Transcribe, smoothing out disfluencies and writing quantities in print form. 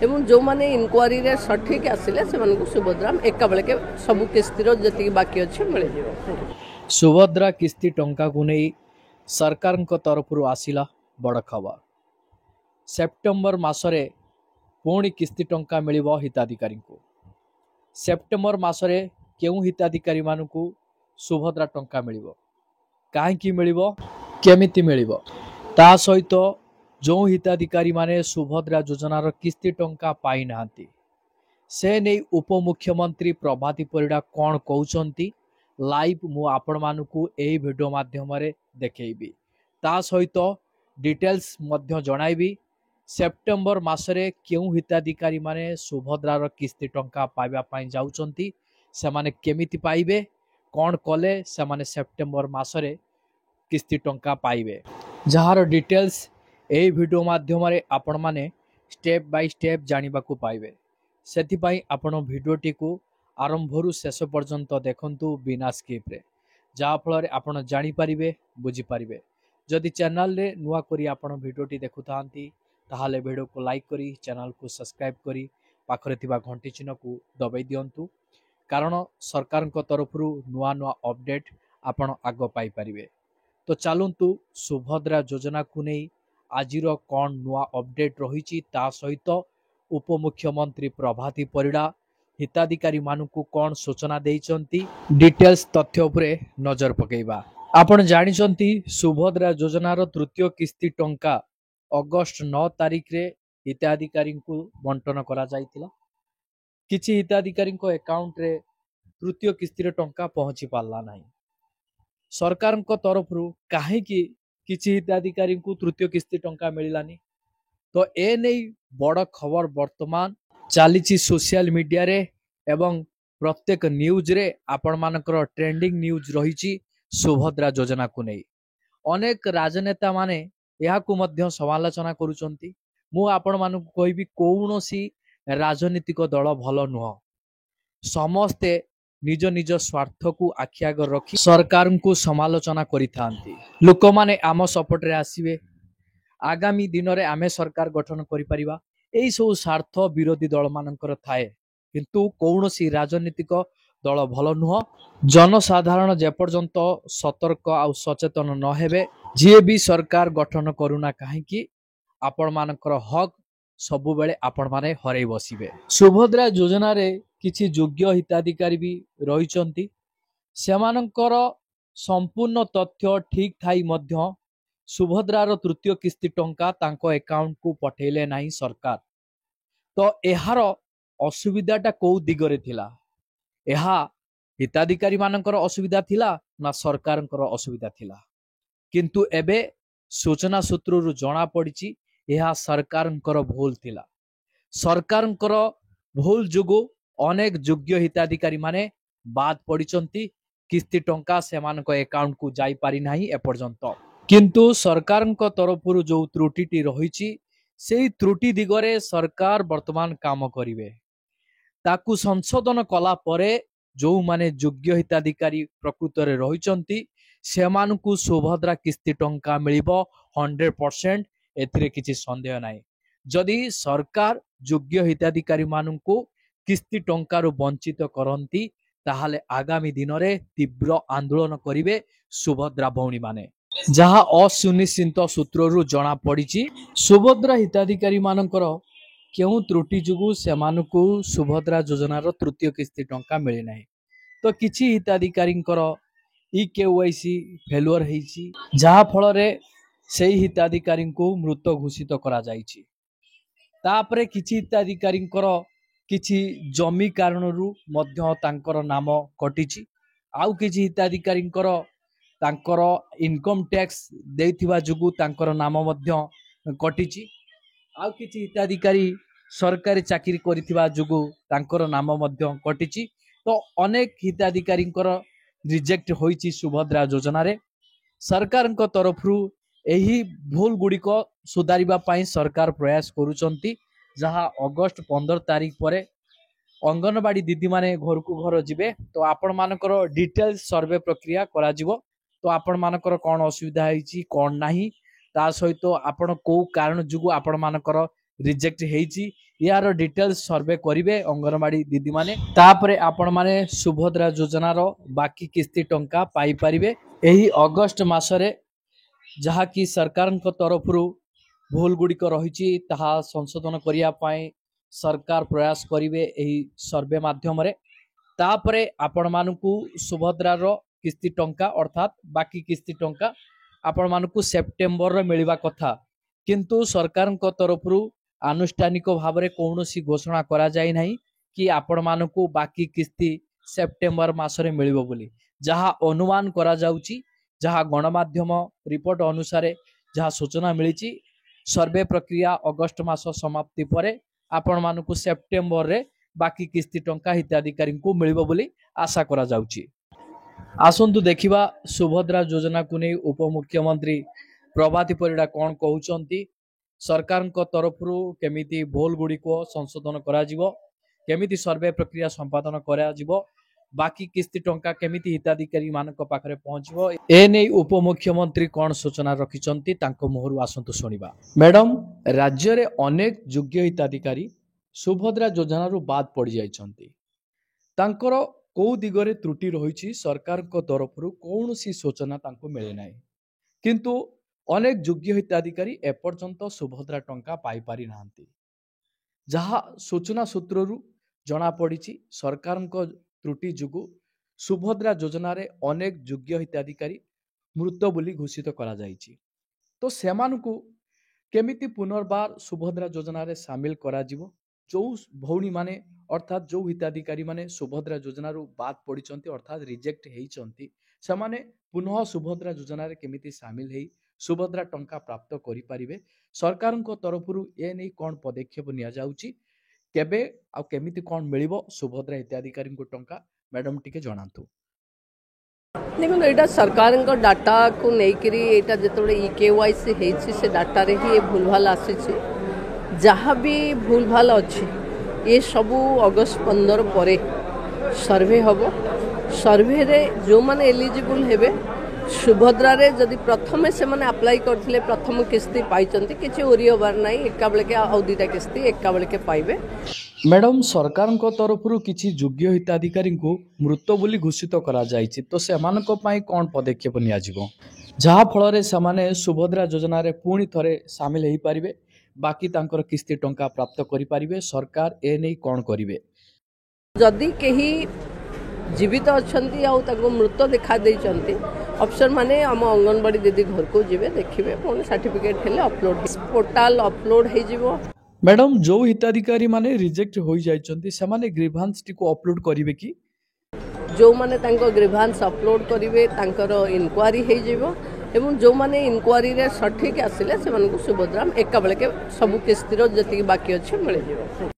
एवं जो माने इनक्वारी रे सठिक आसिले से मानकु सुभद्रा एका बेले के सब किस्तीर जति बाकी अछि मिल जिवो। सुभद्रा किस्ती टंका को नहीं सरकार तरफ आसिला बड़ खबर। सेप्टेम्बर मासरे पुणी किस्ती टंका मिलिबो हिताधिकारी को। सेप्टेम्बर मासरे केउ हिताधिकारी मानकु सुभद्रा टंका मिलिबो, काहेकि मिलिबो, केमिति मिलिबो, ता सहित जो हिताधिकारी माने सुभद्रा योजनार किस्ती टंका पाई नांती से नहीं उपमुख्यमंत्री प्रभाती परिडा कौन कहउचंती लाइव मु आपण मानकु एही वीडियो माध्यम रे देखैबी। ता सहित डिटेल्स मध्य जणाइबी सेप्टेम्बर मासरे केउ हिताधिकारी माने सुभद्रार किस्ती टंका पाइबा पाई जाउचंती, से माने केमिति पाइबे, कौन कले से माने सेप्टेम्बर मासरे किस्ती टंका पाइबे, जहार डिटेल्स एही वीडियो माध्यम रे आपण माने स्टेप बाय स्टेप जानिबा को पाइबे। सेथिपाई आपण वीडियोटी को आरंभरू शेष पर्यंत देखंतु बिना स्किप रे, जहा फल आपण जानि परिबे, बुझी परिबे। जदि चैनल रे नुआ करी आपण वीडियोटी देखुथांती ताहाले वीडियो को लाइक करी चैनल को सब्सक्राइब करी पाखरे थिबा घंटी चिन्ह को दबाई दियंतु, कारण सरकार को तरफरु नुआ नुआ अपडेट आपण आग पाई परिबे। तो चलंतु सुभद्रा योजना को नहीं आजिर कौन नुआ अपडेट रही ता सहित उपमुख्यमंत्री प्रभाती परिडा हिताधिकारी मानकु कौन सूचना देइचंती डिटेल्स तथ्य उपरे नजर पकेइबा। आपण जानिचंती सुभद्रा योजनार तृतीय किस्ती टंका अगस्त 9 तारिख रे हिताधिकारी को बंटन करा जाइतिला। किछि हिताधिकारी को अकाउंट रे तृतीय किस्ती टंका पहुंची पारला नाही। सरकार को तरफरु काहे कि किछि हिताधिकारी को तृतीय किस्ती टंका मिलानी, तो ए नहीं बड़ खबर वर्तमान चली सोशल मीडिया रे एवं प्रत्येक न्यूज रे आपण मानकर ट्रेंडिंग न्यूज रही सुभद्रा योजना को नहीं। अनेक राजनेता माने यहा को मध्य समालोचना करुचंती। मु आपण मानक कहबी कौनसी राजनीतिक दल भल नुह, समस्ते निज निज स्वार्थ को आखि आगर रखी सरकार को समालोचना करिथांती। लोक माने आम सपोर्ट रे आसीबे, आगामी दिन रे आमे सरकार गठन करि परिबा, एई सब स्वार्थ विरोधी दल मानकर थाए, किंतु कौनसी राजनीतिक दल भल नुह। जनसाधारण जेपर्यंत सतर्क आ सचेतन न हेबे जे भी सरकार गठन करूना काहेकि आपण मानकर हक सबु बेले आपण माने हरै बसिबे। सुभद्रा योजना रे किछि योग्य हिताधिकारी भी रहिचंती, सेमानकर संपूर्ण तथ्य ठीक थाई मध्य सुभद्रार तृतीय किस्ती टंका तांको अकाउंट को पठेले नाही सरकार। तो एहार असुविधाटा को दिगरे थिला, एहा हिताधिकारी मानकर असुविधा थिला ना सरकारकर असुविधा थिला, किंतु एबे सूचना सूत्ररु जना पड़िछि एहा सरकारकर भूल थिला। सरकारकर भूल जुगु अनेक योग्य हिताधिकारी माने बाद पड़िचंती, किस्ती टंका सेमानक अकाउंट को जाई पारि नाही एपर्यंत। किंतु सरकार तरफरु जो त्रुटिटी रही से त्रुटि दिगरे सरकार वर्तमान काम करिवे, ताकू संशोधन कला परे जो माने योग्य हिताधिकारी प्रकृत रे रहिचंती सेमानकु सुभद्रा किस्ती टंका मिलिबो 100%, एथिरे किछि संदेह नाही। जदि सरकार योग्य हिताधिकारी मानकु किस्ती टंकारु वंचित करंती ताहाले आगामी दिन रे तीव्र आंदोलन करिवे सुभद्रा भौणी माने, जहा असुनिश्चित सूत्ररु जना पड़िछि सुभद्रा हिताधिकारी मानकर केउ त्रुटि जुगु सेमानकु सुभद्रा योजनार तृतीय किस्ती टंका मिले नाही। तो किछि हिताधिकारींकर केवाईसी फेलुअर हेछि, जहा फल रे सेही हिताधिकारी को मृत घोषित करा जाइछि। तापरे किछि हिताधिकारींकर किछि जमी कारणरू मध्य तांकर नाम कटिछि, आउ किछि हिताधिकारींकर तांकर इनकम टैक्स देथिबा जुगु तांकर नाम मध्य कटिछि, आउ किछि हिताधिकारी सरकारी चाकरी करिथिबा जुगु तांकर नाम मध्य कटिछि। तो अनेक हिताधिकारींकर रिजेक्ट होइछि सुभद्रा योजना रे। सरकार तरफरु एही भूल गुड़िक सुधारिबा पाई सरकार प्रयास करुचंती, जहा अगस्त 15 तारिख परे अंगनवाड़ी दीदी माने घर को घर जिबे, तो आपण मानकर डिटेल सर्वे प्रक्रिया करा जिवो। तो आपण मानकर कोन असुविधा हेछि कोन नाही, ता सहित आपण को कारण जुगु आपण मानकर रिजेक्ट हेइची यार डिटेल्स सर्वे करिवे अंगनवाड़ी दीदी माने तापरे आपण माने सुभद्रा योजना रो बाकी किस्ती टंका पाई परिवे एही अगस्त मासरे जहा कि सरकार तरफ भूल गुड़िक रही संशोधन करने सरकार प्रयास करेंगे यही सर्वे माध्यम तापरे आपण मानकु सुभद्रार किस्ती टंका अर्थात बाकी किस्ती टंका आपण मानकु सेप्टेम्बर मिलवा कथा किंतु सरकार तरफ आनुष्ठानिक भाव में कौन घोषणा करा जाय नहीं कि आपण मानकु बाकी किस्ती सेप्टेम्बर मासरे मिलिबो बोली जहा अनुमान करा जाउची जहा गणमाध्यम रिपोर्ट अनुसार जहा सूचना मिली सर्वे प्रक्रिया अगस्त मास समाप्ति पर आपण मानकु सेप्टेम्बर रे बाकी किस्ती टंका हिताधिकारी को मिलिबो बोली आशा करा जाउची। आसंतु देखिबा सुभद्रा योजना को नहीं उपमुख्यमंत्री प्रभाती परिडा कौन कहउचंती सरकार तरफ केमिति भूल गुड़ी को संशोधन करा जिवो केमिति सर्वे प्रक्रिया संपादन करा जिवो बाकी किस्ती टंका केमिति हिताधिकारी मानक पाखरे पहुंचबो ए नै उपमुख्यमंत्री कौन सूचना रखिचंती तांको मोहरु आसंतु सुनिबा। मैडम राज्य रे अनेक योग्य हिताधिकारी सुभद्रा योजना रु बाद पड़ जाइछंती तांकर को दिगरे त्रुटि रहिछि सरकार को तरफ कौन सी सूचना तांको मिले नाही किंतु अनेक योग्य हिताधिकारी एपर्यंत सुभद्रा टंका पाई पारि नांती जहा सूचना सूत्ररु जना पड़िछि सरकार को त्रुटि जुगु सुभद्रा योजना रे अनेक योग्य हिताधिकारी मृत बोली घोषित करा जाइछि तो सेमानकु केमिति पुनर्बार सुभद्रा योजना रे शामिल करा जिवो जो भौणी माने अर्थात जो हिताधिकारी माने सुभद्रा योजना रु बाद पड़िचंती अर्थात रिजेक्ट हेइचंती सेमाने पुनः सुभद्रा योजना रे केमिति शामिल हेई सुभद्रा टंका प्राप्त करि परिबे सरकार को तरफरु ए नै कोन पदक्षेप निया जाउची केबे आ केमिति कोन मिलिबो सुभद्रा हिताधिकारी को टंका मैडम टिके जणांतु। देखो एटा सरकार को डाटा को नेकरी एटा जतोड़े केवाईसी हेछि से डाटा रे ही भूल भाल आसीछि जहाँ भी भूल भाल अच्छी ये सबू अगस्त 15 परे सर्वे हम सर्वे रे जो माने एलिजिबल हेबे सुभद्रा रे जदि प्रथमे से माने अप्लाई करथिले प्रथम किस्ती पाइचंती किछि ओरी होबार नाही एका बेले के आ दुईटा किस्ती एका बेले के पाइबे। मैडम सरकार को तरफरु किछि योग्य हिताधिकारी को मृत बोली घोषित करा जाइछि तो सेमानक पई कोन पदक्षेप निया जिवो जहा फल रे समाने सुभद्रा योजना रे पुणी थरे शामिल हेई परिबे बाकी तांकर किस्ती टंका प्राप्त करि परिबे सरकार ए नै कोन करिवे जदि केही जीवित अछंती आ ताको मृत देखा देइचंती अफसर माने आम अंगनवाड़ी दीदी घर को जीवे देखिए पुणी सर्टिफिकेट हेले अपलोड पोर्टाल अपलोड हे जिवो। मैडम जो हिताधिकारी माने रिजेक्ट होई जाइचंती से माने ग्रीवांस टी को अपलोड करिवे कि जो माने तांको ग्रीवांस अपलोड करिवे तांकर इनक्वारी हे जिवो एवं जो माने इनक्वारी रे सठिक आसिले से मानको सुभद्रा एका बेले के सब किस्ती रो जति बाकी अछि मिल जिवो।